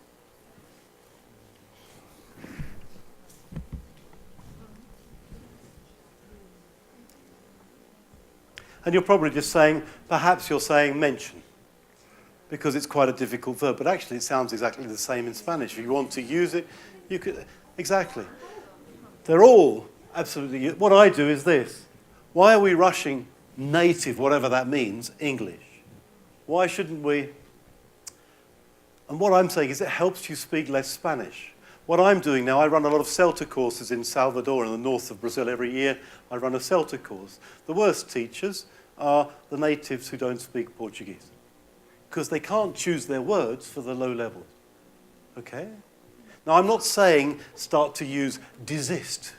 And you're probably just saying, perhaps you're saying mention, because it's quite a difficult verb, but actually it sounds exactly the same in Spanish. If you want to use it, you could, exactly. They're all absolutely, what I do is this. Why are we rushing native, whatever that means, English? Why shouldn't we? And what I'm saying is it helps you speak less Spanish. What I'm doing now, I run a lot of CELTA courses in Salvador, in the north of Brazil. Every year I run a CELTA course. The worst teachers are the natives who don't speak Portuguese, because they can't choose their words for the low levels. Okay? Now, I'm not saying start to use desist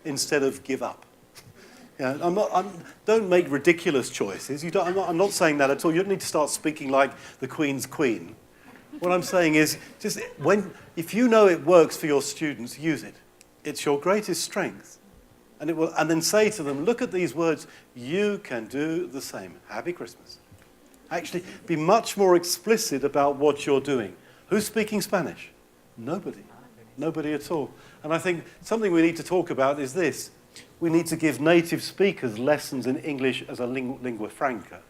instead of give up. Yeah, don't make ridiculous choices. I'm not saying that at all. You don't need to start speaking like the Queen's Queen. What I'm saying is, just if you know it works for your students, use it. It's your greatest strength. And then say to them, look at these words, you can do the same. Happy Christmas. Actually, be much more explicit about what you're doing. Who's speaking Spanish? Nobody. Nobody at all. And I think something we need to talk about is this. We need to give native speakers lessons in English as a lingua franca,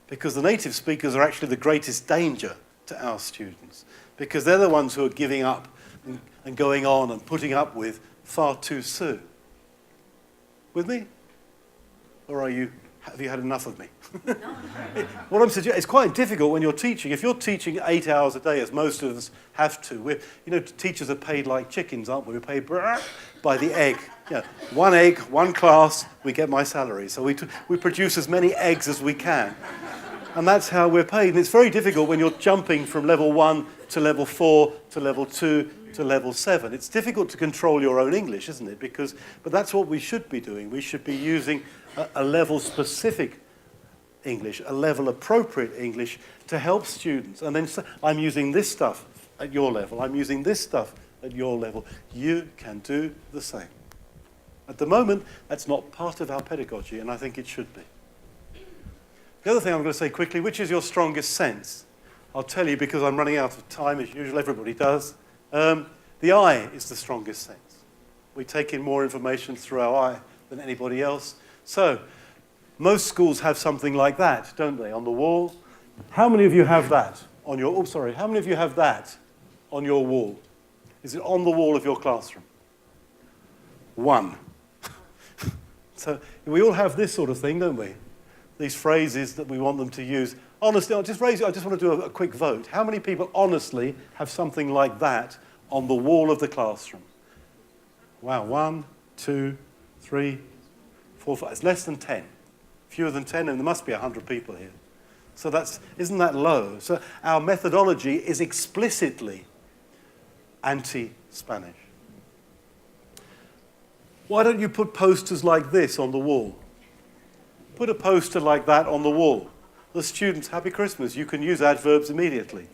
because the native speakers are actually the greatest danger to our students, because they're the ones who are giving up and going on and putting up with far too soon. With me? Or have you had enough of me? What I'm suggesting, it's quite difficult when you're teaching. If you're teaching 8 hours a day, as most of us have to, teachers are paid like chickens, aren't we? We're paid by the egg. Yeah, one egg, one class, we get my salary. So we produce as many eggs as we can. And that's how we're paid. And it's very difficult when you're jumping from level 1 to level 4 to level 2 to level 7. It's difficult to control your own English, isn't it? But that's what we should be doing. We should be using a level-specific English, a level-appropriate English to help students. And then I'm using this stuff at your level. I'm using this stuff at your level. You can do the same. At the moment, that's not part of our pedagogy, and I think it should be. The other thing I'm going to say quickly, which is your strongest sense? I'll tell you because I'm running out of time, as usual, everybody does. The eye is the strongest sense. We take in more information through our eye than anybody else. So, most schools have something like that, don't they, on the wall? How many of you have that on your, how many of you have that on your wall? Is it on the wall of your classroom? One. So, we all have this sort of thing, don't we? These phrases that we want them to use. Honestly, I just want to do a quick vote. How many people honestly have something like that on the wall of the classroom? Wow, 1, 2, 3, 4, 5. It's less than 10. Fewer than 10, and there must be 100 people here. So isn't that low? So our methodology is explicitly anti-Spanish. Why don't you put posters like this on the wall? Put a poster like that on the wall. the students, happy Christmas. You can use adverbs immediately.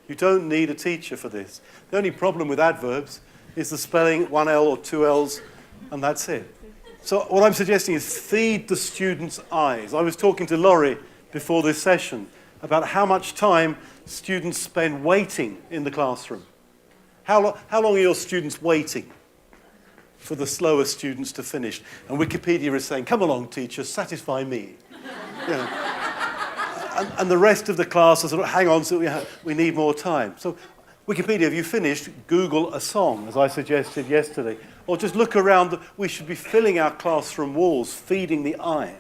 You don't need a teacher for this. The only problem with adverbs is the spelling, one L or two L's, and that's it. So what I'm suggesting is feed the students' eyes. I was talking to Laurie before this session about how much time students spend waiting in the classroom. How long are your students waiting for the slower students to finish? And Wikipedia is saying, come along, teacher, satisfy me. You know. And the rest of the class are sort of, hang on, so we need more time. So Wikipedia, have you finished? Google a song, as I suggested yesterday. Or just look around. We should be filling our classroom walls, feeding the eye.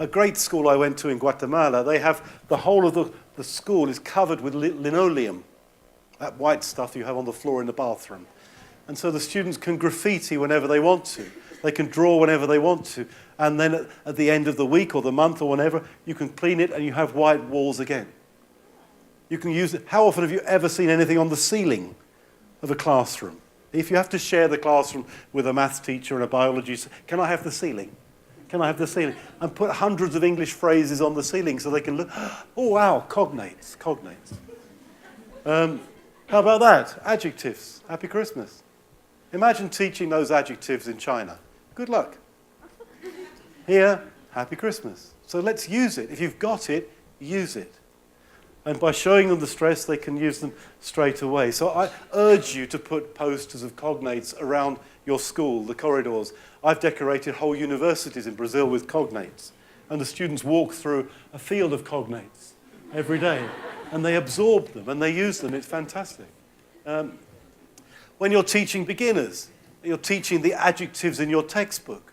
A great school I went to in Guatemala, they have the whole of the school is covered with linoleum, that white stuff you have on the floor in the bathroom. And so the students can graffiti whenever they want to. They can draw whenever they want to. And then at the end of the week or the month or whenever, you can clean it and you have white walls again. You can use it. How often have you ever seen anything on the ceiling of a classroom? If you have to share the classroom with a maths teacher and a biology, can I have the ceiling? Can I have the ceiling? And put hundreds of English phrases on the ceiling so they can look, oh wow, cognates. How about that? Adjectives. Happy Christmas. Imagine teaching those adjectives in China. Good luck. Here, happy Christmas. So let's use it. If you've got it, use it. And by showing them the stress, they can use them straight away. So I urge you to put posters of cognates around your school, the corridors. I've decorated whole universities in Brazil with cognates. And the students walk through a field of cognates every day. And they absorb them and they use them. It's fantastic. When you're teaching beginners, you're teaching the adjectives in your textbook.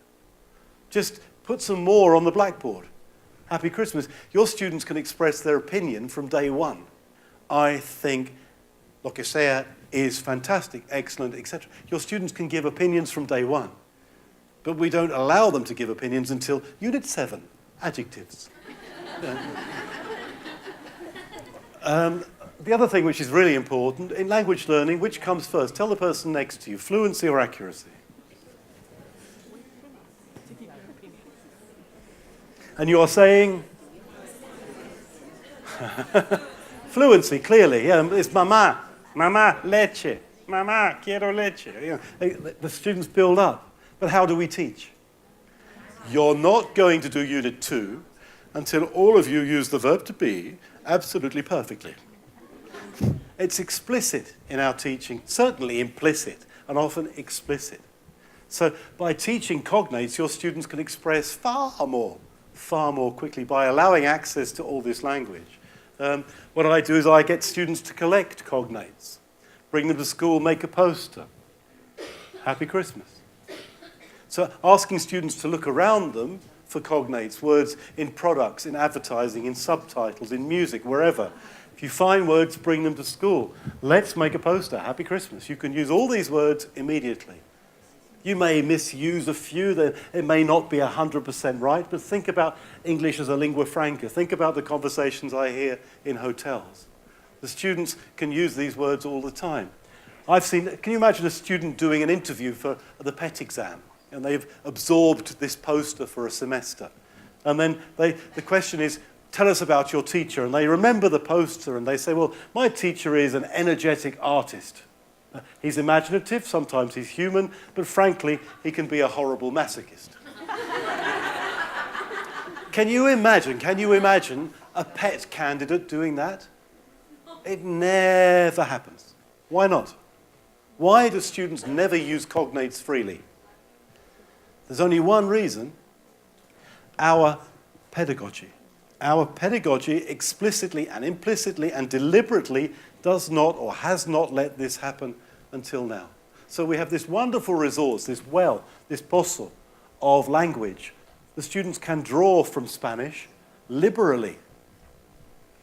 Just put some more on the blackboard. Happy Christmas. Your students can express their opinion from day one. I think lo que sea is fantastic, excellent, etc. Your students can give opinions from day one. But we don't allow them to give opinions until Unit 7, adjectives. The other thing which is really important, in language learning, which comes first? Tell the person next to you, fluency or accuracy? And you are saying? Fluency, clearly. Yeah, it's mama, leche, mama, quiero leche. You know, the students build up. But how do we teach? You're not going to do Unit 2 until all of you use the verb to be absolutely perfectly. It's explicit in our teaching, certainly implicit, and often explicit. So by teaching cognates, your students can express far more quickly by allowing access to all this language. What I do is I get students to collect cognates, bring them to school, make a poster. Happy Christmas. So asking students to look around them for cognates, words in products, in advertising, in subtitles, in music, wherever. If you find words, bring them to school. Let's make a poster. Happy Christmas. You can use all these words immediately. You may misuse a few. It may not be 100% right, but think about English as a lingua franca. Think about the conversations I hear in hotels. The students can use these words all the time. Can you imagine a student doing an interview for the PET exam, and they've absorbed this poster for a semester. And then the question is, tell us about your teacher. And they remember the poster, and they say, well, my teacher is an energetic artist. He's imaginative, sometimes he's human, but frankly, he can be a horrible masochist. Can you imagine a PET candidate doing that? It never happens. Why not? Why do students never use cognates freely? There's only one reason: our pedagogy. Our pedagogy explicitly and implicitly and deliberately does not or has not let this happen until now. So we have this wonderful resource, this well, this pozo of language. The students can draw from Spanish liberally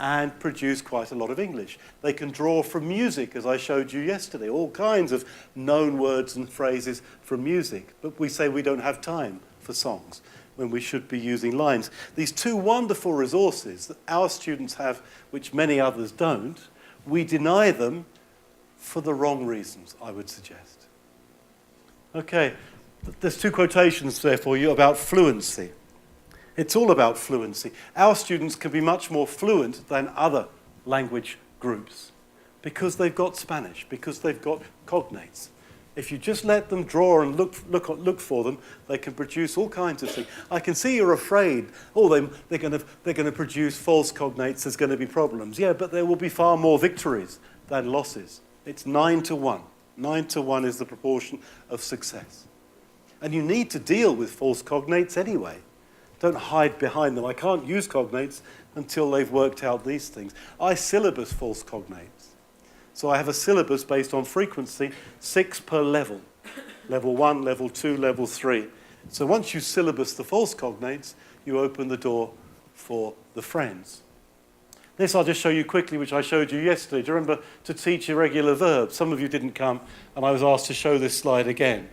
and produce quite a lot of English. They can draw from music, as I showed you yesterday, all kinds of known words and phrases from music. But we say we don't have time for songs when we should be using lines. These two wonderful resources that our students have, which many others don't, we deny them for the wrong reasons, I would suggest. Okay, there's two quotations there for you about fluency. It's all about fluency. Our students can be much more fluent than other language groups because they've got Spanish, because they've got cognates. If you just let them draw and look for them, they can produce all kinds of things. I can see you're afraid, they're going to produce false cognates, there's going to be problems. Yeah, but there will be far more victories than losses. It's 9 to 1. 9 to 1 is the proportion of success. And you need to deal with false cognates anyway. Don't hide behind them. I can't use cognates until they've worked out these things. I syllabus false cognates. So I have a syllabus based on frequency, 6 per level. Level 1, level 2, level 3. So once you syllabus the false cognates, you open the door for the friends. This I'll just show you quickly, which I showed you yesterday. Do you remember to teach irregular verbs? Some of you didn't come, and I was asked to show this slide again.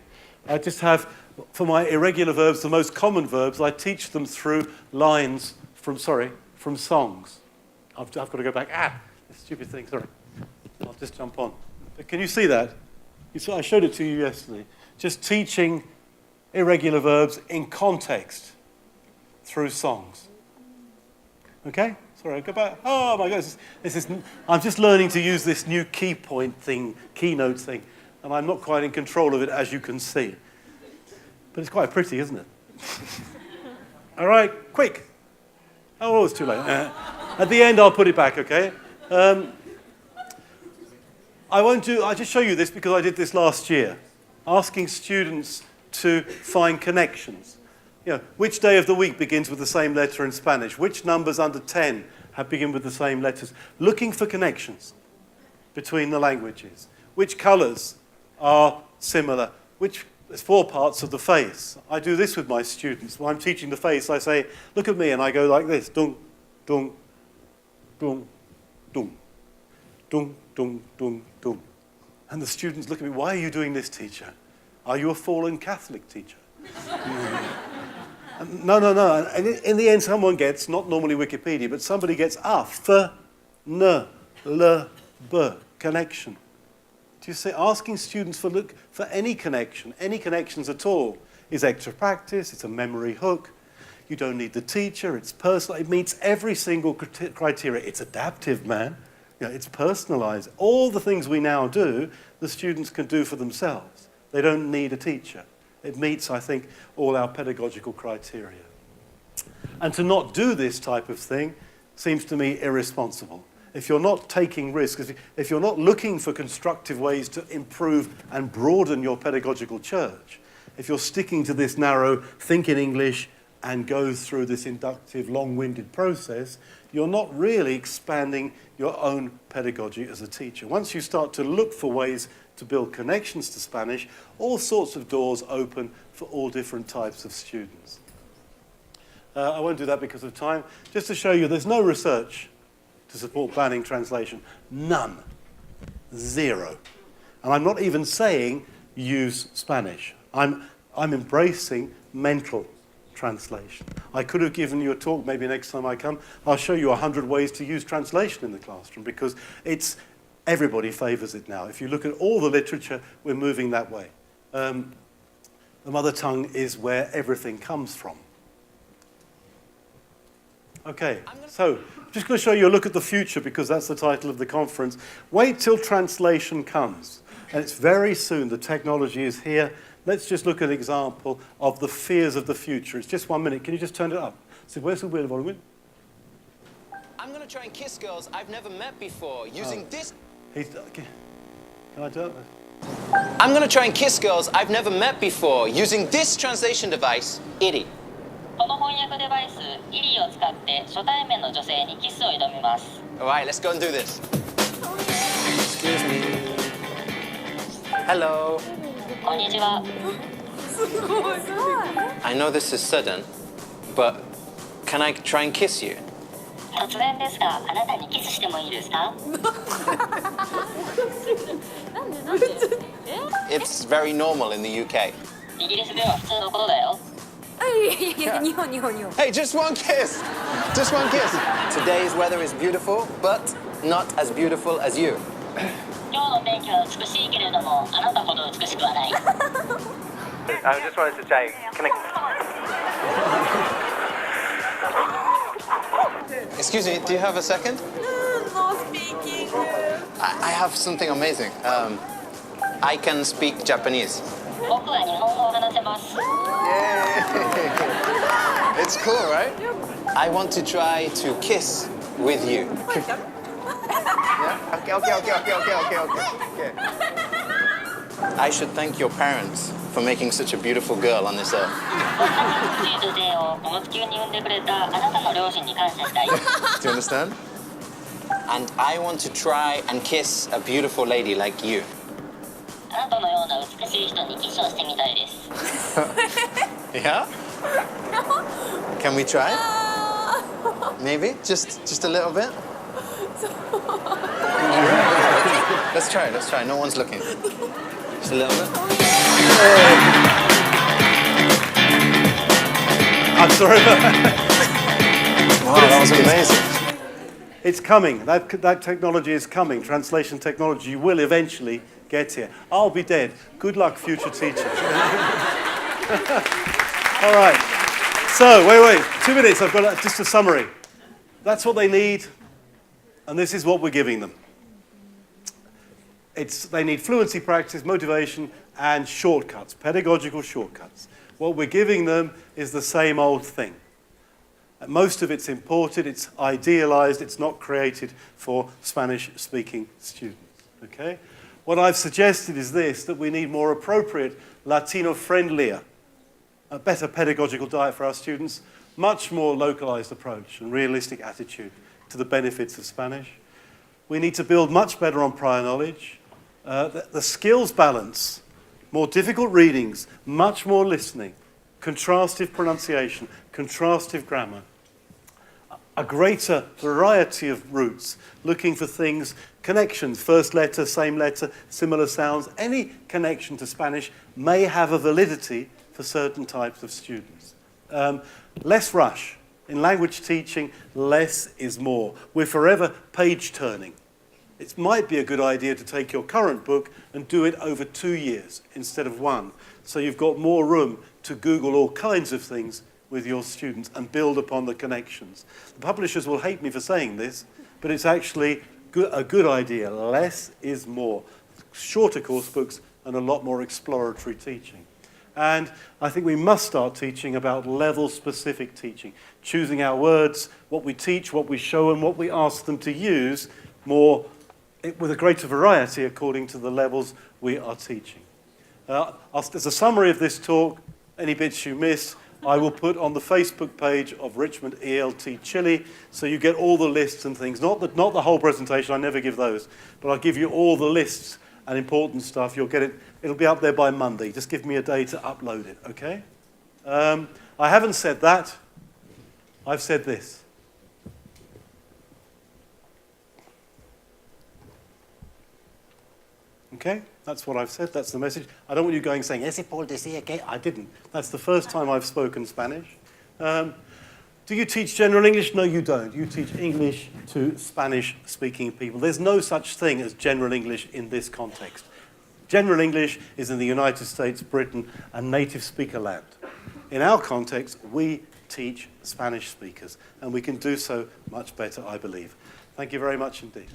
I just have, for my irregular verbs, the most common verbs, I teach them through lines from songs. I've got to go back. This stupid thing, sorry. I'll just jump on. But can you see that? I showed it to you yesterday. Just teaching irregular verbs in context through songs. Okay? Sorry, I'll go back. Oh my goodness. I'm just learning to use this new keynote thing, and I'm not quite in control of it, as you can see. But it's quite pretty, isn't it? All right, quick. Oh, it's too late. At the end, I'll put it back, okay? I'll just show you this because I did this last year, asking students to find connections. You know, which day of the week begins with the same letter in Spanish? Which numbers under 10 begin with the same letters? Looking for connections between the languages. Which colours are similar? There's 4 parts of the face. I do this with my students. When I'm teaching the face, I say, look at me, and I go like this. Dung, dung, dung, dung, dung, dung, dung, dung. And the students look at me, why are you doing this, teacher? Are you a fallen Catholic teacher? No. And in the end, someone gets, not normally Wikipedia, but somebody gets f, n, l, b, connection. Do you see? Asking students for any connections at all, is extra practice, it's a memory hook. You don't need the teacher, it's personal, it meets every single criteria. It's adaptive, man. You know, it's personalized. All the things we now do, the students can do for themselves. They don't need a teacher. It meets, I think, all our pedagogical criteria. And to not do this type of thing seems to me irresponsible. If you're not taking risks, if you're not looking for constructive ways to improve and broaden your pedagogical church, if you're sticking to this narrow think in English and go through this inductive, long-winded process, you're not really expanding your own pedagogy as a teacher. Once you start to look for ways to build connections to Spanish, all sorts of doors open for all different types of students. I won't do that because of time. Just to show you, there's no research to support planning translation. None. 0. And I'm not even saying use Spanish. I'm embracing mental translation. I could have given you a talk, maybe next time I come, I'll show you 100 ways to use translation in the classroom because everybody favours it now. If you look at all the literature, we're moving that way. The mother tongue is where everything comes from. Okay, so I'm just going to show you a look at the future because that's the title of the conference. Wait till translation comes. And it's very soon. The technology is here. Let's just look at an example of the fears of the future. It's just 1 minute. Can you just turn it up? So where's the wheel volume?
I'm going to try and kiss girls I've never met before using this...
Can I do it?
I'm going to try and kiss girls I've never met before using this translation device, IRI.
この翻訳デバイス、IRI を使って初対面の女性にキスを挑みます。
Alright, let's go and do this. Excuse me. Hello.
こんにちは。
I know this is sudden, but can I try and kiss you?
突然ですが、あなたにキスしてもいいですか？
It's very normal in the UK.
イギリスでは普通のことだよ。
Hey, just one kiss! Just one kiss! Today's weather is beautiful, but not as beautiful as you.
今日の天気は美しいけれども、あなたほど美しくはない。
I just wanted to say, can I...
Excuse me, do you have a second?
No speaking.
I have something amazing. I can speak Japanese.
僕は日本語を話せます。
It's cool, right? I want to try to kiss with you. Yeah? Okay. I should thank your parents for making such a beautiful girl on this earth.
こんなに美しい女性をこの地球に産んでくれたあなたの両親に感謝したい。
Do you understand? And I want to try and kiss a beautiful lady like you.
あなたのような美しい人にキスをしてみたいです。
Yeah? Can we try? Maybe? Just a little bit? Let's try. No one's looking. Just a little bit.
I'm sorry.
Wow, that was amazing.
It's coming. That technology is coming. Translation technology will eventually get here. I'll be dead. Good luck, future teachers. All right. So, wait. 2 minutes. I've got just a summary. That's what they need, and this is what we're giving them. They need fluency practice, motivation, and shortcuts, pedagogical shortcuts. What we're giving them is the same old thing. Most of it's imported, it's idealized, it's not created for Spanish-speaking students, okay? What I've suggested is this, that we need more appropriate, Latino-friendlier, a better pedagogical diet for our students, much more localized approach and realistic attitude to the benefits of Spanish. We need to build much better on prior knowledge. The skills balance, more difficult readings, much more listening, contrastive pronunciation, contrastive grammar, a greater variety of roots, looking for things, connections, first letter, same letter, similar sounds. Any connection to Spanish may have a validity for certain types of students. Less rush. In language teaching, less is more. We're forever page turning. It might be a good idea to take your current book and do it over 2 years instead of 1. So you've got more room to Google all kinds of things with your students and build upon the connections. The publishers will hate me for saying this, but it's actually a good idea. Less is more. Shorter course books and a lot more exploratory teaching. And I think we must start teaching about level-specific teaching, choosing our words, what we teach, what we show, and what we ask them to use more with a greater variety according to the levels we are teaching. As a summary of this talk, any bits you missed, I will put on the Facebook page of Richmond ELT Chile, so you get all the lists and things. Not the whole presentation, I never give those, but I'll give you all the lists and important stuff. You'll get it. It'll be up there by Monday. Just give me a day to upload it, okay? I haven't said that. I've said this. Okay? That's what I've said. That's the message. I don't want you going saying, "Ese Paul decía que." I didn't. That's the first time I've spoken Spanish. Do you teach general English? No, you don't. You teach English to Spanish-speaking people. There's no such thing as general English in this context. General English is in the United States, Britain, a native speaker land. In our context, we teach Spanish speakers, and we can do so much better, I believe. Thank you very much indeed.